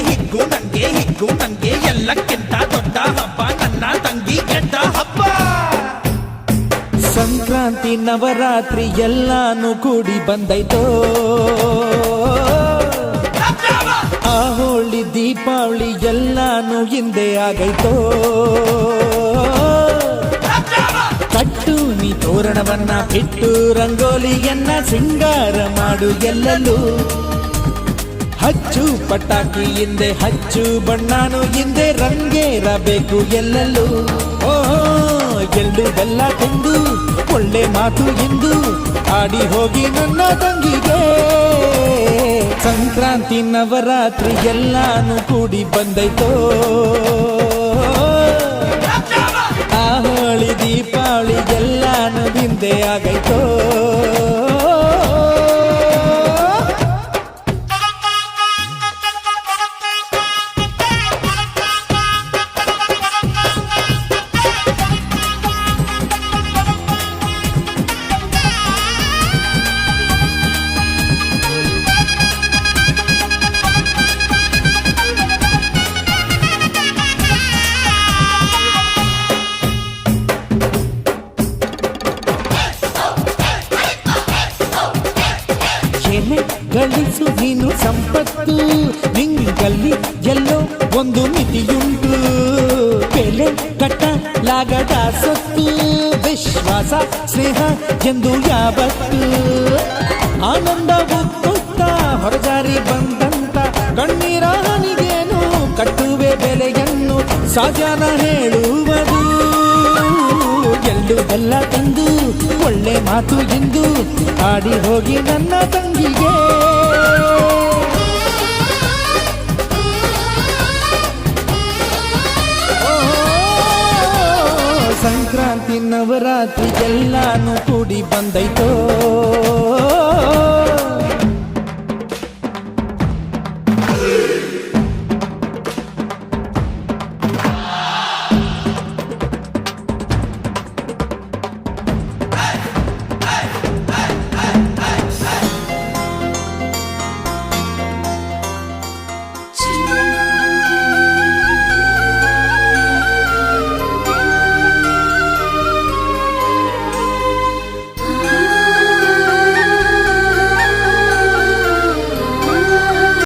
ಹಿಗ್ಗು ನಂಗೆ ಎಲ್ಲಕ್ಕಿಂತ ದೊಡ್ಡ ಹಬ್ಬ ನನ್ನ ತಂಗಿ ಗೆದ್ದ ಹಬ್ಬ. ಸಂಕ್ರಾಂತಿ ನವರಾತ್ರಿ ಎಲ್ಲಾನು ಕೂಡಿ ಬಂದೈತೋ, ಆ ಹೋಳಿ ದೀಪಾವಳಿ ಎಲ್ಲಾನು ಹಿಂದೆ ಆಗೈತೋ. ಕಟ್ಟು ನೀ ತೋರಣವನ್ನ ಬಿಟ್ಟು ರಂಗೋಲಿಯನ್ನ ಸಿಂಗಾರ ಮಾಡು ಎಲ್ಲಲ್ಲೂ. ಹಚ್ಚು ಪಟಾಕಿ ಹಿಂದೆ ಹಚ್ಚು ಬಣ್ಣಾನು ಹಿಂದೆ ರಂಗೇರಬೇಕು ಎಲ್ಲಲ್ಲೂ. ಓಹೋ ಎಳ್ಳು ಬೆಲ್ಲ ತಿಂದು ಒಳ್ಳೆ ಮಾತು ಎಂದು ಆಡಿ ಹೋಗಿ ನನ್ನ ತಂಗಿಗೆ. ಸಂಕ್ರಾಂತಿ ನವರಾತ್ರಿ ಎಲ್ಲಾನು ಕೂಡಿ ಬಂದೈತೋ, ಆ ಹೋಳಿ ದೀಪಾವಳಿ ಎಲ್ಲಾನು ಹಿಂದೆ ಆಗೈತೋ. ಗಳಿಸು ನೀನು ಸಂಪತ್ತು, ನಿಂಗಲ್ಲಿ ಎಲ್ಲೋ ಒಂದು ಮಿತಿಯುಂಟು. ಬೆಲೆ ಕಟ್ಟಲಾಗದ ಸೊತ್ತು, ವಿಶ್ವಾಸ ಸ್ನೇಹ ಎಂದು ಯಾವತ್ತು. ಆನಂದ ಉತ್ತುತ್ತ ಹೊರಜಾರಿ ಬಂದಂತ ಕಣ್ಣೀರ ಹನಿಗೇನು ಕಟ್ಟುವೆ ಬೆಲೆಯನ್ನು ಸಾಜಾನ ಹೇಳುವುದು. ಎಳ್ಳು ಬೆಲ್ಲ ತಂದು ಒಳ್ಳೆ ಮಾತು ಎಂದು ಆಡಿ ಹೋಗಿ ನನ್ನ ತಂಗಿಗೆ. ಸಂಕ್ರಾಂತಿ ನವರಾತ್ರಿ ಎಲ್ಲಾನು ಕೂಡಿ ಬಂದೈತೋ.